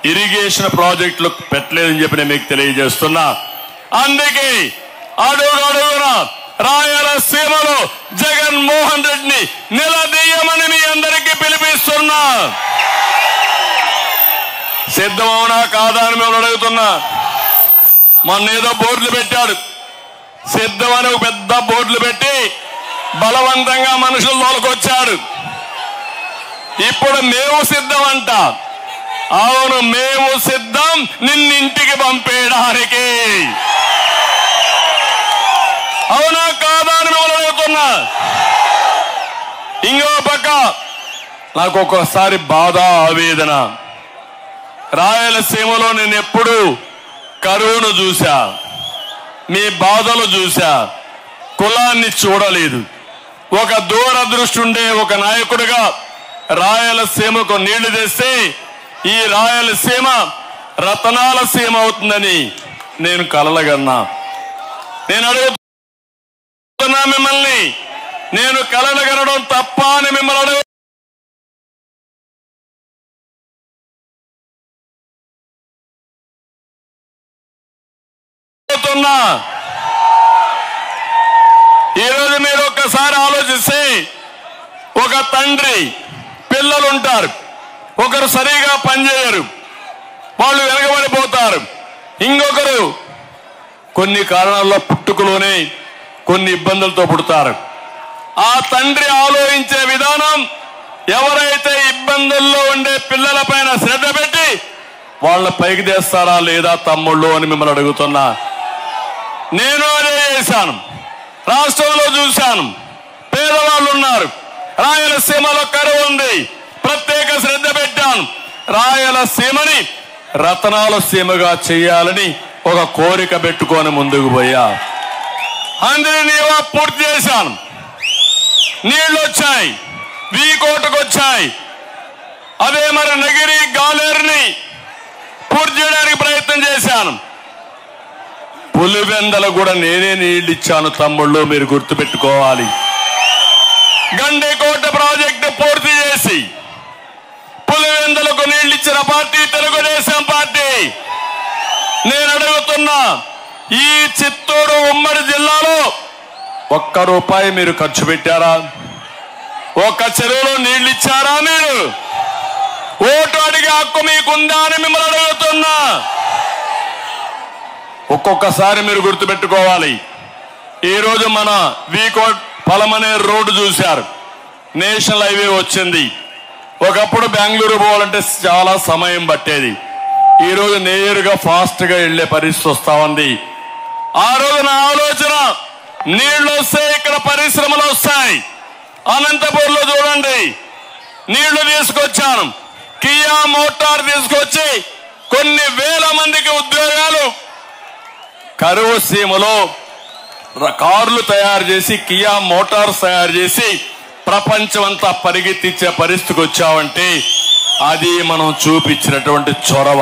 Irrigation ప్రాజెక్టులు పెట్టలేదని చెప్పి నేను మీకు తెలియజేస్తున్నా. అందుకే అడుగడుగున రాయలసీమలో జగన్మోహన్ రెడ్డిని నిలదీయమని మీ అందరికీ పిలిపిస్తున్నా. సిద్ధమవునా కాదా అని మేము అడుగుతున్నా. మొన్న ఏదో బోర్డులు పెట్టాడు, సిద్ధమని ఒక పెద్ద బోర్డులు పెట్టి బలవంతంగా మనుషులు తోలుకొచ్చాడు. ఇప్పుడు మేము సిద్ధం అంట. అవును, మేము సిద్ధం నిన్నింటికి పంపేయడానికి. అవునా కాదా అని మేము అడుగుతున్నా. ఇంకో పక్క నాకు ఒక్కోసారి బాధ, ఆవేదన. రాయలసీమలో నేను ఎప్పుడు కరువును చూశా, మీ బాధలు చూశా, కులాన్ని చూడలేదు. ఒక దూరదృష్టి ఉండే ఒక నాయకుడిగా రాయలసీమకు నీళ్లు తెస్తే ఈ రాయలసీమ రతనాల సీమ అవుతుందని నేను కలలుగన్నా. నేను అడుగుతున్నా మిమ్మల్ని, నేను కలలుగనడం తప్ప అని మిమ్మల్ని అడుగుతున్నా. ఈరోజు మీరు ఒక్కసారి ఆలోచిస్తే, ఒక తండ్రి పిల్లలుంటారు, ఒకరు సరిగా పనిచేయరు, వాళ్ళు వెనకబడిపోతారు. ఇంకొకరు కొన్ని కారణాల్లో పుట్టుకలోనే కొన్ని ఇబ్బందులతో పుడతారు. ఆ తండ్రి ఆలోచించే విధానం, ఎవరైతే ఇబ్బందుల్లో ఉండే పిల్లల పైన శ్రద్ధ పెట్టి వాళ్ళ పైకి తెస్తారా లేదా తమ్ముళ్ళు అని మిమ్మల్ని అడుగుతున్నా. నేను అదే చేశాను. రాష్ట్రంలో చూశాను, పేదవాళ్ళు ఉన్నారు, రాయలసీమలో కరువు ఉంది, ప్రత్యేక శ్రద్ధ పెట్టాను. రాయలసీమని రతనాల సీమగా చేయాలని ఒక కోరిక పెట్టుకొని ముందుకు పోయా. అందరినీ పూర్తి చేశాను. నీళ్లు వచ్చాయి, వీకోటకు వచ్చాయి. అదే మరి నగిరి, గాలేరుని పూర్తి చేయడానికి ప్రయత్నం చేశాను. పులివెందలు కూడా నేనే నీళ్లు ఇచ్చాను తమ్ముళ్ళు, మీరు గుర్తుపెట్టుకోవాలి. గండికోట ప్రాజెక్టు పూర్తి చేసి పులివెందులకు నీళ్లు ఇచ్చిన పార్టీ తెలుగుదేశం పార్టీ. నేను అడుగుతున్నా, ఈ చిత్తూరు ఉమ్మడి జిల్లాలో ఒక్క రూపాయి మీరు ఖర్చు పెట్టారా? ఒక్క చెరువులో నీళ్లు ఇచ్చారా? మీరు ఓటు అడిగే హక్కు మీకుందా అని మిమ్మల్ని అడుగుతున్నా. ఒక్కొక్కసారి మీరు గుర్తుపెట్టుకోవాలి. ఈరోజు మన వీకోట్ పలమనే రోడ్డు చూశారు, నేషనల్ హైవే వచ్చింది. ఒకప్పుడు బెంగళూరు పోవాలంటే చాలా సమయం పట్టేది, ఈరోజు నేరుగా ఫాస్ట్ గా వెళ్లే పరిస్థితి వస్తా ఉంది. ఆ రోజు నా ఆలోచన, నీళ్లు వస్తే ఇక్కడ పరిశ్రమలు వస్తాయి. అనంతపూర్లో చూడండి, నీళ్లు తీసుకొచ్చాను, కియా మోటార్ తీసుకొచ్చి కొన్ని వేల మందికి ఉద్యోగాలు. కరువు సీమలో కార్లు తయారు చేసి, కియా మోటార్స్ తయారు చేసి ప్రపంచం అంతా పరిగెత్తించే పరిస్థితికి వచ్చామంటే అది మనం చూపించినటువంటి చొరవ.